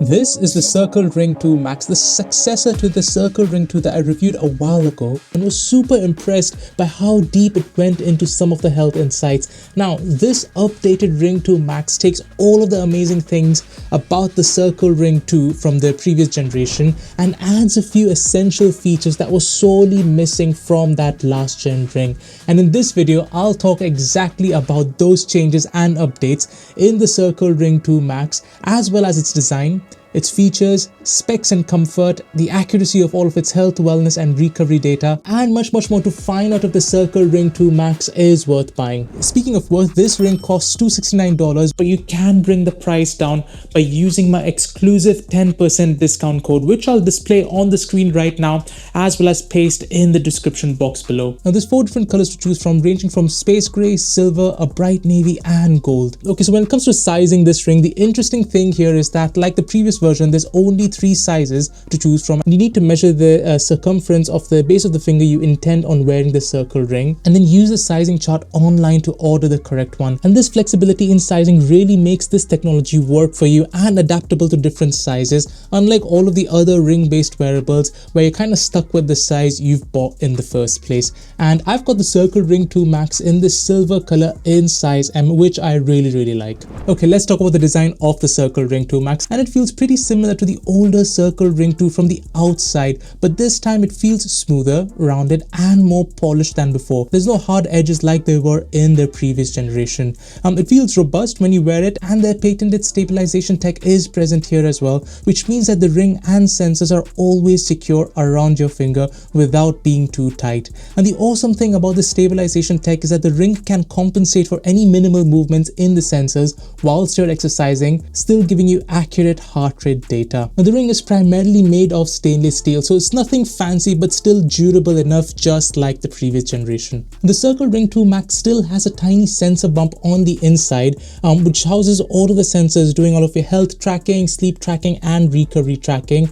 This is the Circul Ring 2 Max, the successor to the Circul Ring 2 that I reviewed a while ago, and was super impressed by how deep it went into some of the health insights. Now, this updated Ring 2 Max takes all of the amazing things about the Circul Ring 2 from the previous generation and adds a few essential features that were sorely missing from that last gen ring. And in this video, I'll talk exactly about those changes and updates in the Circul Ring 2 Max, as well as its design, its features, specs and comfort, the accuracy of all of its health, wellness and recovery data, and much more to find out if the Circul Ring 2 Max is worth buying. Speaking of worth, this ring costs $269, but you can bring the price down by using my exclusive 10% discount code, which I'll display on the screen right now, as well as paste in the description box below. Now there's 4 different colors to choose from, ranging from space gray, silver, a bright navy and gold. Okay, so when it comes to sizing this ring, the interesting thing here is that, like the previous version, there's only 3 sizes to choose from. You need to measure the circumference of the base of the finger you intend on wearing the Circul ring, and then use the sizing chart online to order the correct one. And this flexibility in sizing really makes this technology work for you and adaptable to different sizes, unlike all of the other ring-based wearables where you're kind of stuck with the size you've bought in the first place. And I've got the Circul Ring 2 Max in this silver color in size M, which I really like. Okay, let's talk about the design of the Circul Ring 2 Max, and it feels pretty similar to the older Circul Ring 2 from the outside, but this time it feels smoother, rounded and more polished than before. There's no hard edges like there were in the previous generation. It feels robust when you wear it, and their patented stabilization tech is present here as well, which means that the ring and sensors are always secure around your finger without being too tight. And the awesome thing about the stabilization tech is that the ring can compensate for any minimal movements in the sensors whilst you're exercising, still giving you accurate heart rate data. Now the ring is primarily made of stainless steel, so it's nothing fancy but still durable enough, just like the previous generation. The Circul Ring 2 Max still has a tiny sensor bump on the inside, which houses all of the sensors doing all of your health tracking, sleep tracking and recovery tracking,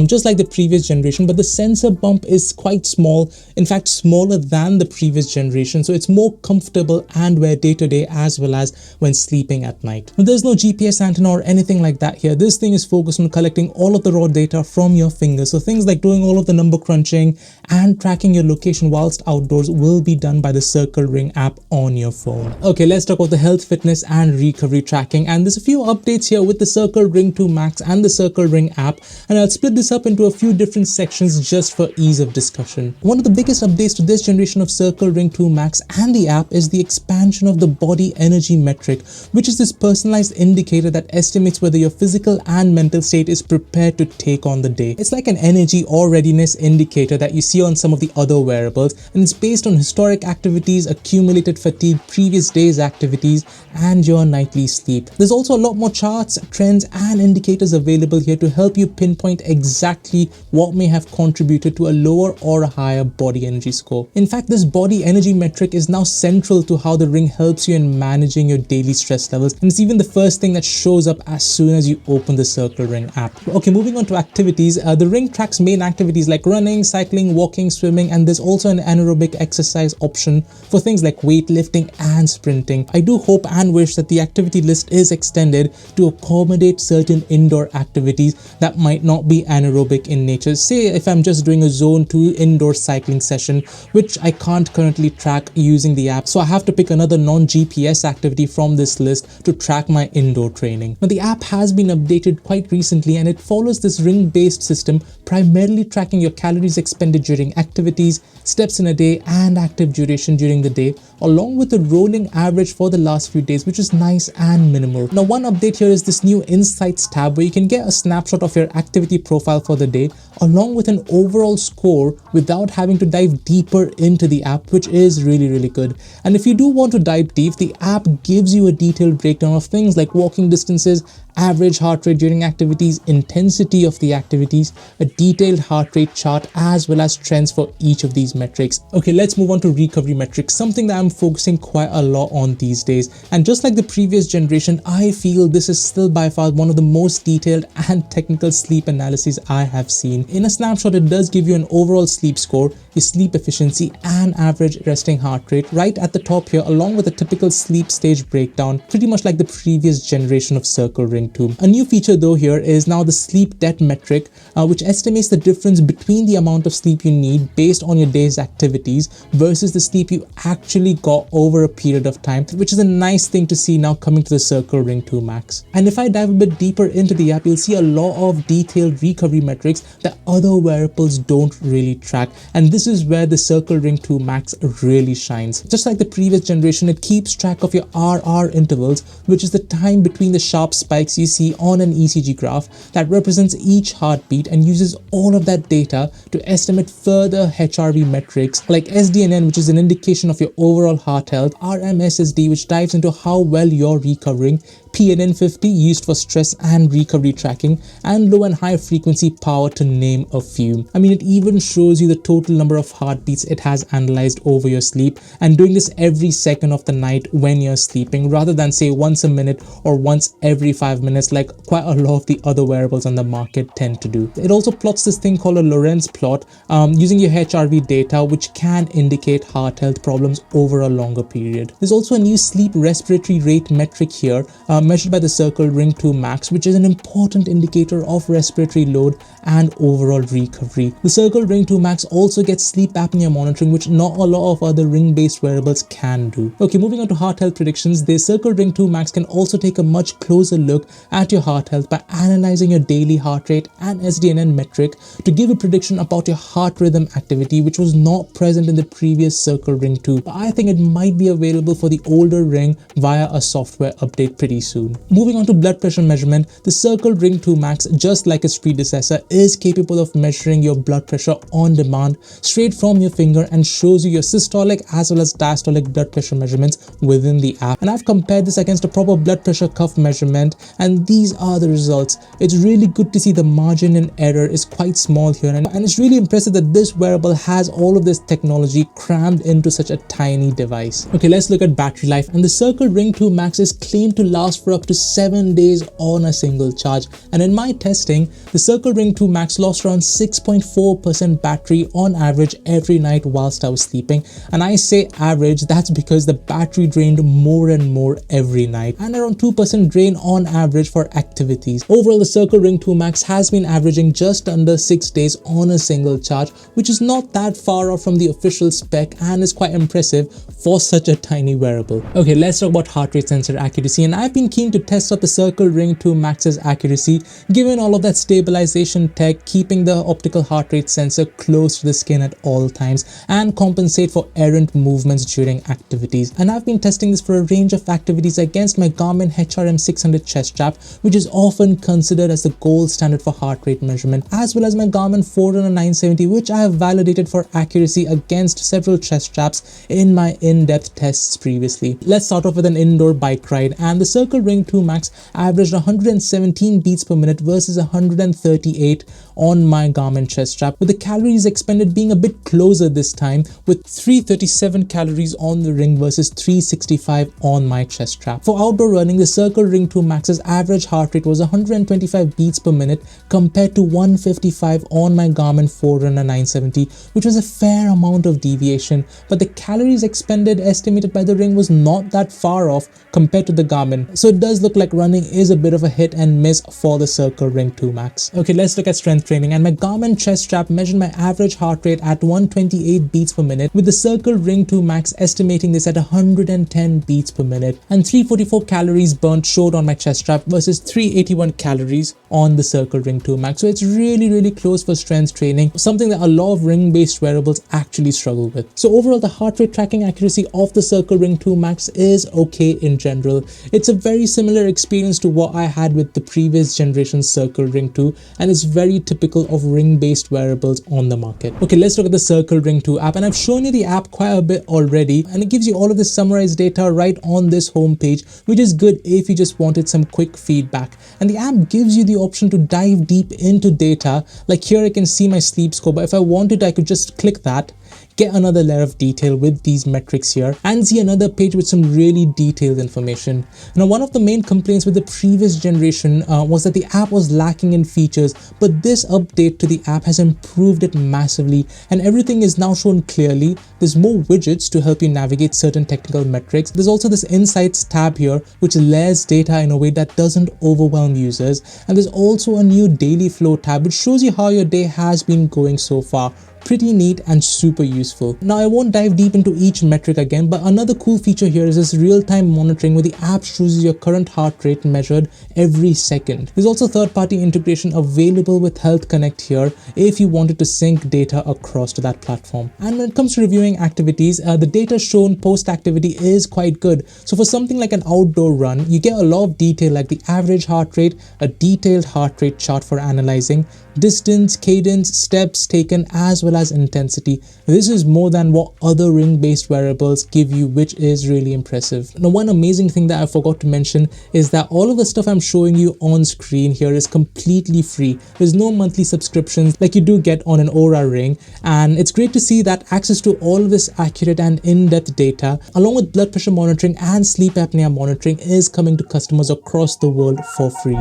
just like the previous generation. But the sensor bump is quite small, in fact smaller than the previous generation, so it's more comfortable and wear day to day as well as when sleeping at night. Now, there's no GPS antenna or anything like that here. This thing is focused on collecting all of the raw data from your fingers, so things like doing all of the number crunching and tracking your location whilst outdoors will be done by the Circul Ring app on your phone. Okay, let's talk about the health, fitness and recovery tracking, and there's a few updates here with the Circul Ring 2 Max and the Circul Ring app, and I'll split this up into a few different sections just for ease of discussion. One of the biggest updates to this generation of Circul Ring 2 Max and the app is the expansion of the body energy metric, which is this personalized indicator that estimates whether your physical and mental state is prepared to take on the day. It's like an energy or readiness indicator that you see on some of the other wearables, and it's based on historic activities, accumulated fatigue, previous day's activities and your nightly sleep. There's also a lot more charts, trends and indicators available here to help you pinpoint exactly what may have contributed to a lower or a higher body energy score. In fact, this body energy metric is now central to how the ring helps you in managing your daily stress levels, and it's even the first thing that shows up as soon as you open the Circul Ring app. Okay, moving on to activities. The ring tracks main activities like running, cycling, walking, swimming, and there's also an anaerobic exercise option for things like weightlifting and sprinting. I do hope and wish that the activity list is extended to accommodate certain indoor activities that might not be anaerobic in nature. Say if I'm just doing a zone 2 indoor cycling session, which I can't currently track using the app, so I have to pick another non-GPS activity from this list to track my indoor training. Now the app has been updated quite recently, and it follows this ring-based system, primarily tracking your calories expended during activities, steps in a day and active duration during the day, along with a rolling average for the last few days, which is nice and minimal. Now one update here is this new Insights tab, where you can get a snapshot of your activity profile for the day along with an overall score without having to dive deeper into the app, which is really good. And if you do want to dive deep, the app gives you a detailed breakdown of things like walking distances, average heart rate during activities, intensity of the activities, a detailed heart rate chart, as well as trends for each of these metrics. Okay, let's move on to recovery metrics, something that I'm focusing quite a lot on these days. And just like the previous generation, I feel this is still by far one of the most detailed and technical sleep analyses I have seen. In a snapshot, it does give you an overall sleep score, your sleep efficiency and average resting heart rate right at the top here, along with a typical sleep stage breakdown, pretty much like the previous generation of Circul Ring 2. A new feature though here is now the sleep debt metric, which estimates the difference between the amount of sleep you need based on your day's activities versus the sleep you actually got over a period of time, which is a nice thing to see now coming to the Circul Ring 2 Max. And if I dive a bit deeper into the app, you'll see a lot of detailed recovery metrics that other wearables don't really track, and this is where the Circul Ring 2 Max really shines. Just like the previous generation, it keeps track of your RR intervals, which is the time between the sharp spikes you see on an ECG graph that represents each heartbeat, and uses all of that data to estimate further HRV metrics like SDNN, which is an indication of your overall heart health, RMSSD, which dives into how well you're recovering, PNN50 used for stress and recovery tracking, and low and high frequency power, to name a few. I mean, it even shows you the total number of heartbeats it has analyzed over your sleep, and doing this every second of the night when you're sleeping, rather than say once a minute or once every 5 minutes like quite a lot of the other wearables on the market tend to do. It also plots this thing called a Lorenz plot using your HRV data, which can indicate heart health problems over a longer period. There's also a new sleep respiratory rate metric here, measured by the Circul Ring 2 Max, which is an important indicator of respiratory load and overall recovery. The Circul Ring 2 Max also gets sleep apnea monitoring, which not a lot of other ring-based wearables can do. Okay, moving on to heart health predictions, the Circul Ring 2 Max can also take a much closer look at your heart health by analyzing your daily heart rate and SDNN metric to give a prediction about your heart rhythm activity, which was not present in the previous Circul Ring 2, but I think it might be available for the older Ring via a software update pretty soon. Moving on to blood pressure measurement, the Circul Ring 2 Max, just like its predecessor, is capable of measuring your blood pressure on demand straight from your finger, and shows you your systolic as well as diastolic blood pressure measurements within the app. And I've compared this against a proper blood pressure cuff measurement, and these are the results. It's really good to see the margin in error is quite small here, and it's really impressive that this wearable has all of this technology crammed into such a tiny device. Okay, let's look at battery life, and the Circul Ring 2 Max is claimed to last for up to 7 days on a single charge, and in my testing, the Circul Ring 2 Max lost around 6.4% battery on average every night whilst I was sleeping. And I say average, that's because the battery drained more and more every night, and around 2% drain on average for activities. Overall, the Circul Ring 2 Max has been averaging just under 6 days on a single charge, which is not that far off from the official spec and is quite impressive for such a tiny wearable. Okay, let's talk about heart rate sensor accuracy, and I've been keen to test out the Circul Ring 2 Max's accuracy, given all of that stabilization tech, keeping the optical heart rate sensor close to the skin at all times, and compensate for errant movements during activities. And I've been testing this for a range of activities against my Garmin HRM 600 chest strap, which is often considered as the gold standard for heart rate measurement, as well as my Garmin Forerunner 970, which I have validated for accuracy against several chest straps in my in-depth tests previously. Let's start off with an indoor bike ride, and the Circul Ring 2 Max averaged 117 beats per minute versus 138 on my Garmin chest strap, with the calories expended being a bit closer this time, with 337 calories on the Ring versus 365 on my chest strap. For outdoor running, the Circul Ring 2 Max's average heart rate was 125 beats per minute compared to 155 on my Garmin Forerunner 970, which was a fair amount of deviation, but the calories expended estimated by the Ring was not that far off compared to the Garmin, so it does look like running is a bit of a hit and miss for the Circul Ring 2 Max. Okay, let's look at strength training, and my Garmin chest strap measured my average heart rate at 128 beats per minute, with the Circul Ring 2 Max estimating this at 110 beats per minute, and 344 calories burnt showed on my chest strap versus 381 calories on the Circul Ring 2 Max. So it's really close for strength training, something that a lot of ring-based wearables actually struggle with. So overall, the heart rate tracking accuracy of the Circul Ring 2 Max is okay in general. It's a very similar experience to what I had with the previous generation Circul Ring 2, and it's very typical of ring-based wearables on the market. Okay, let's look at the Circul Ring 2 app, and I've shown you the app quite a bit already, and it gives you all of this summarized data right on this homepage, which is good if you just wanted some quick feedback. And the app gives you the option to dive deep into data. Like here I can see my sleep score, but if I wanted I could just click that get another layer of detail with these metrics here and see another page with some really detailed information. Now, one of the main complaints with the previous generation was that the app was lacking in features, but this update to the app has improved it massively and everything is now shown clearly. There's more widgets to help you navigate certain technical metrics. There's also this Insights tab here, which layers data in a way that doesn't overwhelm users. And there's also a new Daily Flow tab, which shows you how your day has been going so far. Pretty neat and super useful. Now, I won't dive deep into each metric again, but another cool feature here is this real-time monitoring where the app shows you your current heart rate measured every second. There's also third-party integration available with Health Connect here if you wanted to sync data across to that platform. And when it comes to reviewing activities, the data shown post-activity is quite good. So for something like an outdoor run, you get a lot of detail like the average heart rate, a detailed heart rate chart for analyzing, distance, cadence, steps taken, as well as intensity. This is more than what other ring-based wearables give you, which is really impressive. Now, one amazing thing that I forgot to mention is that all of the stuff I'm showing you on screen here is completely free. There's no monthly subscriptions like you do get on an Oura ring, and it's great to see that access to all of this accurate and in-depth data, along with blood pressure monitoring and sleep apnea monitoring, is coming to customers across the world for free.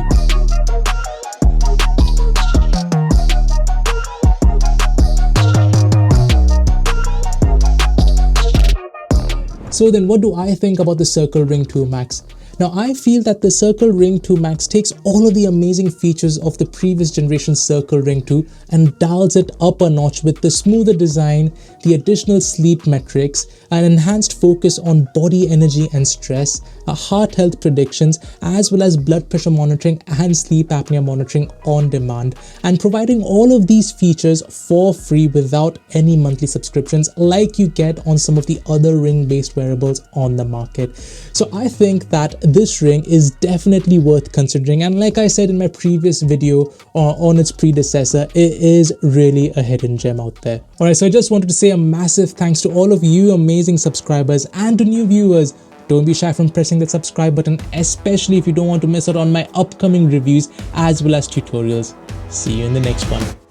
So then what do I think about the Circul Ring 2 Max? Now, I feel that the Circul Ring 2 Max takes all of the amazing features of the previous generation Circul Ring 2 and dials it up a notch with the smoother design, the additional sleep metrics, an enhanced focus on body energy and stress, heart health predictions, as well as blood pressure monitoring and sleep apnea monitoring on demand, and providing all of these features for free without any monthly subscriptions like you get on some of the other ring-based wearables on the market. So I think that this ring is definitely worth considering, and like I said in my previous video on its predecessor, it is really a hidden gem out there. Alright, so I just wanted to say a massive thanks to all of you amazing subscribers and to new viewers. Don't be shy from pressing that subscribe button, especially if you don't want to miss out on my upcoming reviews as well as tutorials. See you in the next one.